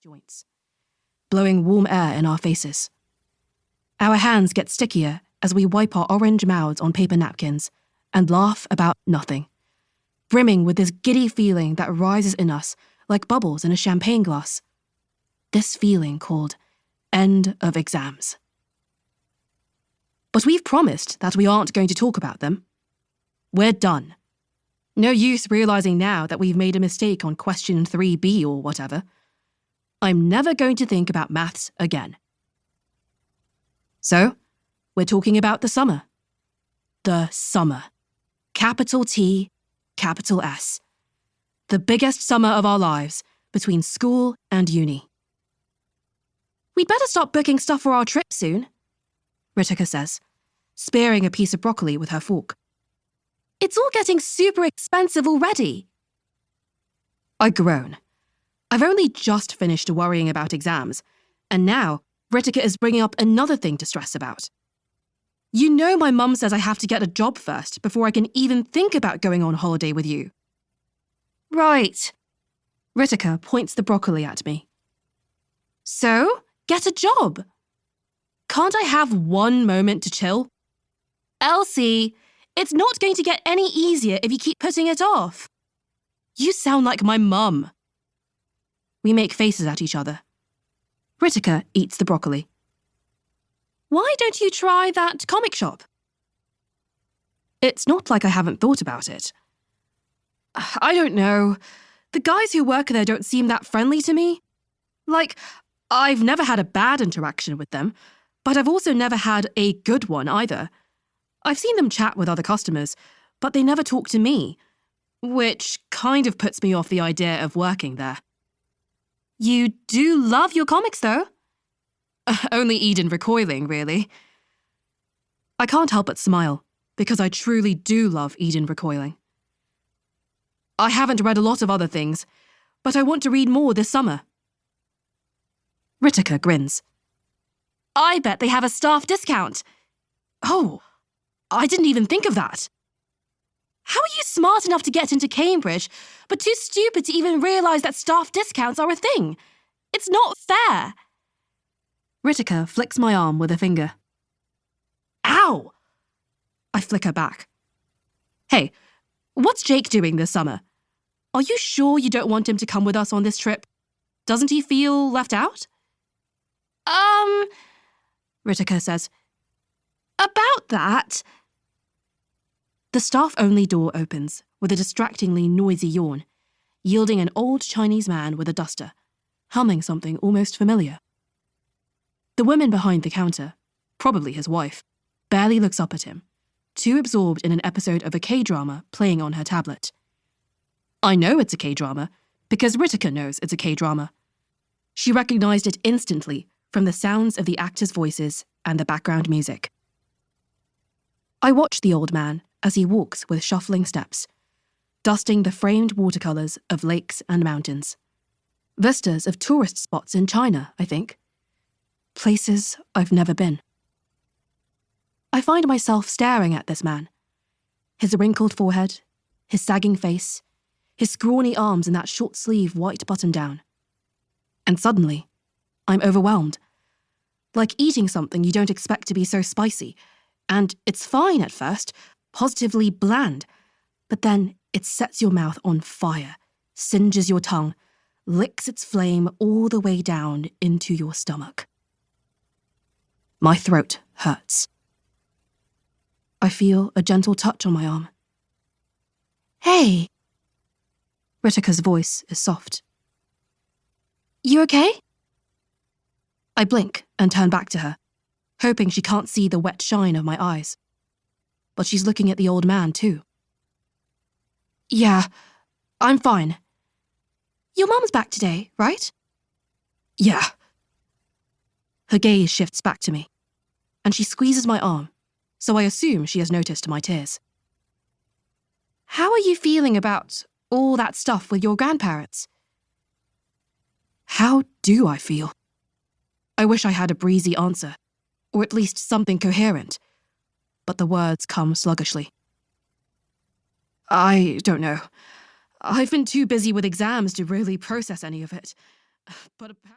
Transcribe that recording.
joints, blowing warm air in our faces. Our hands get stickier as we wipe our orange mouths on paper napkins and laugh about nothing, brimming with this giddy feeling that rises in us like bubbles in a champagne glass. This feeling called end of exams. But we've promised that we aren't going to talk about them. We're done. No use realizing now that we've made a mistake on question 3B or whatever. I'm never going to think about maths again. So, we're talking about the summer. The summer. Capital T, capital S. The biggest summer of our lives, between school and uni. We'd better stop booking stuff for our trip soon, Ritika says, spearing a piece of broccoli with her fork. It's all getting super expensive already. I groan. I've only just finished worrying about exams, and now Ritika is bringing up another thing to stress about. You know my mum says I have to get a job first before I can even think about going on holiday with you. Right. Ritika points the broccoli at me. So, get a job. Can't I have one moment to chill? Elsie, it's not going to get any easier if you keep putting it off. You sound like my mum. We make faces at each other. Ritika eats the broccoli. Why don't you try that comic shop? It's not like I haven't thought about it. I don't know. The guys who work there don't seem that friendly to me. Like, I've never had a bad interaction with them, but I've also never had a good one either. I've seen them chat with other customers, but they never talk to me, which kind of puts me off the idea of working there. You do love your comics, though. Only Eden recoiling, really. I can't help but smile, because I truly do love Eden recoiling. I haven't read a lot of other things, but I want to read more this summer. Ritika grins. I bet they have a staff discount. Oh, I didn't even think of that. How are you smart enough to get into Cambridge, but too stupid to even realise that staff discounts are a thing? It's not fair. Ritika flicks my arm with a finger. Ow! I flick her back. Hey, what's Jake doing this summer? Are you sure you don't want him to come with us on this trip? Doesn't he feel left out? Ritika says. About that... The staff-only door opens with a distractingly noisy yawn, yielding an old Chinese man with a duster, humming something almost familiar. The woman behind the counter, probably his wife, barely looks up at him, too absorbed in an episode of a K-drama playing on her tablet. I know it's a K-drama because Ritika knows it's a K-drama. She recognized it instantly from the sounds of the actors' voices and the background music. I watch the old man as he walks with shuffling steps, dusting the framed watercolours of lakes and mountains. Vistas of tourist spots in China, I think. Places I've never been. I find myself staring at this man. His wrinkled forehead, his sagging face, his scrawny arms in that short-sleeve white button-down. And suddenly, I'm overwhelmed. Like eating something you don't expect to be so spicy, and it's fine at first, positively bland, but then it sets your mouth on fire, singes your tongue, licks its flame all the way down into your stomach. My throat hurts. I feel a gentle touch on my arm. Hey! Ritika's voice is soft. You okay? I blink and turn back to her, hoping she can't see the wet shine of my eyes. But she's looking at the old man too. Yeah, I'm fine. Your mum's back today, right? Yeah. Her gaze shifts back to me, and she squeezes my arm, so I assume she has noticed my tears. How are you feeling about all that stuff with your grandparents? How do I feel? I wish I had a breezy answer, or at least something coherent, but the words come sluggishly. I don't know. I've been too busy with exams to really process any of it. But apparently